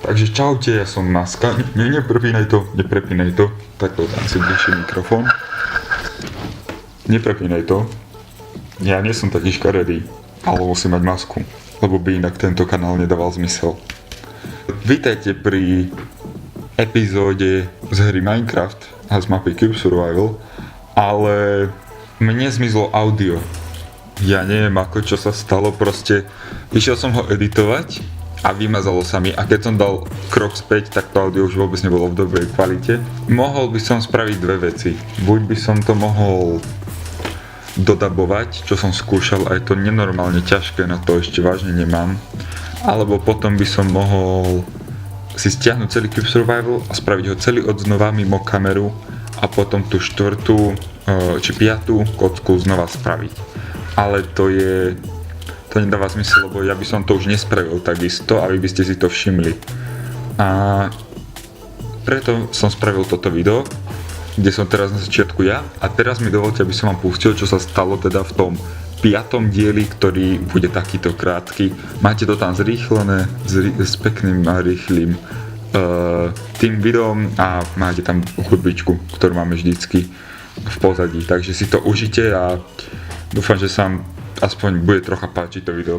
Takže čaute, ja som Maska. Neprepínaj to. Takto dám si bližšie mikrofón. Neprepínaj to. Ja nie som taký škaredý, ale musím mať masku, lebo by inak tento kanál nedával zmysel. Vítajte pri epizóde z hry Minecraft a z mapy Cube Survival, ale mne zmizlo audio. Ja neviem ako, čo sa stalo, proste išiel som ho editovať a vymazalo sa mi, a keď som dal krok späť, tak to audio už vôbec nebolo v dobrej kvalite. Mohol by som spraviť dve veci. Buď by som to mohol dodabovať, čo som skúšal, a je to nenormálne ťažké, na to ešte vážne nemám. Alebo potom by som mohol si stiahnuť celý Cube Survival a spraviť ho celý odznova mimo kameru a potom tú štvrtú či piatú kocku znova spraviť. Ale to nedáva zmysel, lebo ja by som to už nespravil takisto, aby by ste si to všimli. A preto som spravil toto video, kde som teraz na začiatku ja, a teraz mi dovolte, aby som vám pustil, čo sa stalo teda v tom 5. dieli, ktorý bude takýto krátky. Máte to tam zrýchlené, s pekným a rýchlým tým videom, a máte tam hudbičku, ktorú máme vždycky v pozadí. Takže si to užite a dúfam, že sa vám aspoň bude trocha páčiť to video.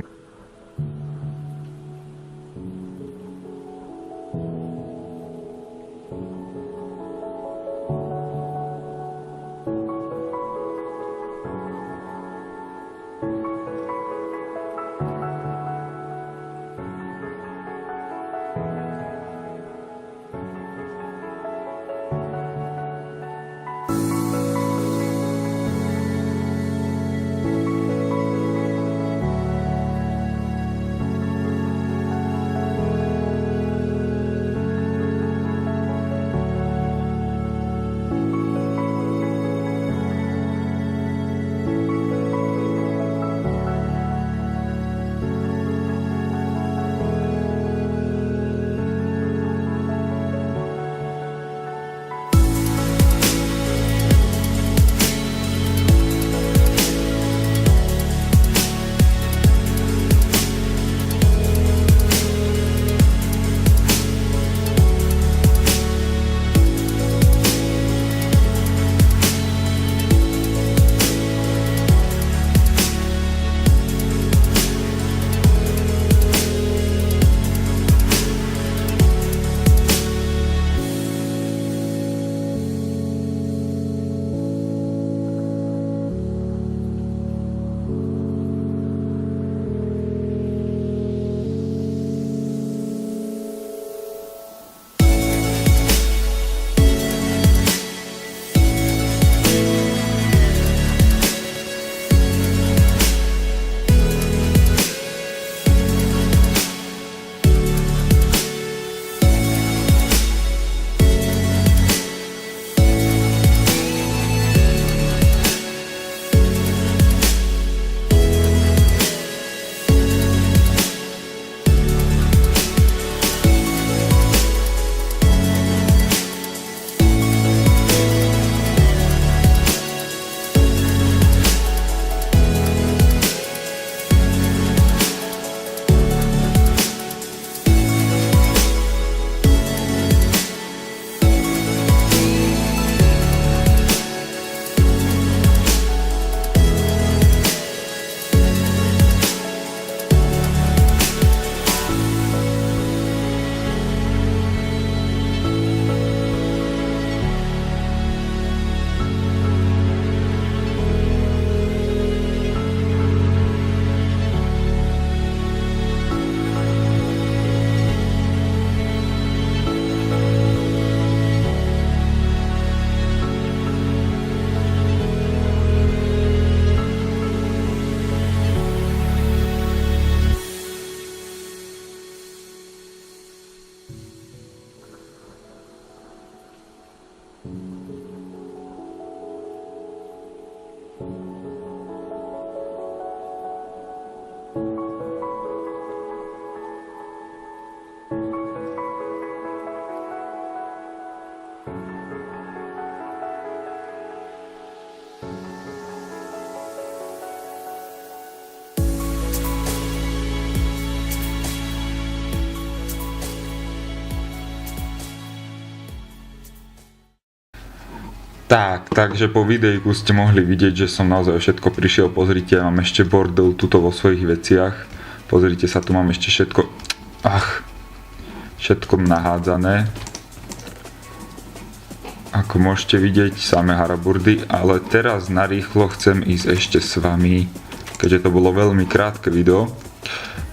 Takže po videjku ste mohli vidieť, že som naozaj všetko prišiel. Pozrite, mám ešte bordel tuto vo svojich veciach. Pozrite sa, tu mám ešte všetko. Všetko nahádzané. Ako môžete vidieť, samé haraburdy, ale teraz narýchlo chcem ísť ešte s vami, keďže to bolo veľmi krátke video,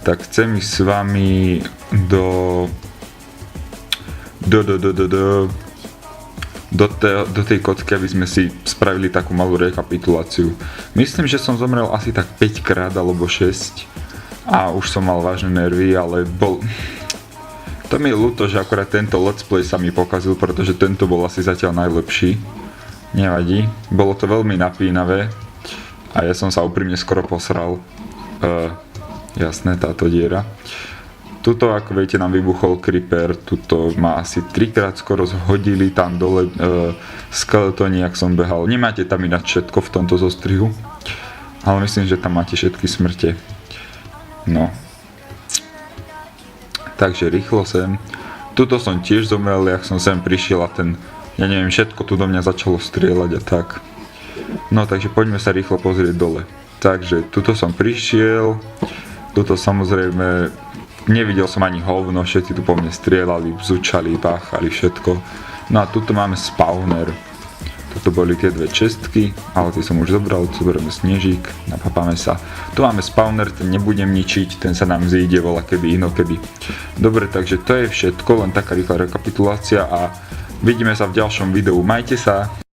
tak chcem ísť s vami do tej kocky, aby sme si spravili takú malú rekapituláciu. Myslím, že som zomrel asi tak 5 krát alebo 6 a už som mal vážne nervy, ale to mi je ľúto, že akorát tento let's play sa mi pokazil, pretože tento bol asi zatiaľ najlepší. Nevadí, bolo to veľmi napínavé a ja som sa úprimne skoro posral. Jasné, táto diera. Tuto, ako viete, nám vybuchol creeper, tuto ma asi 3-krát skoro zhodili tam dole skeletóni, jak som behal. Nemáte tam ináč všetko v tomto zostrihu, ale myslím, že tam máte všetky smrte. No. Takže rýchlo sem. Tuto som tiež zomrel, jak som sem prišiel a ja neviem, všetko tu do mňa začalo strieľať a tak. No, takže poďme sa rýchlo pozrieť dole. Takže tuto som prišiel, tuto samozrejme nevidel som ani hovno, všetci tu po mne strieľali, bzučali, páchali všetko. No a tuto máme spawner. Toto boli tie dve čestky, ale tie som už zobral, zoberieme snežík, napapáme sa. Tu máme spawner, ten nebudem ničiť, ten sa nám zíde voľakedy inokedy. Dobre, takže to je všetko, len taká rýchla rekapitulácia a vidíme sa v ďalšom videu. Majte sa!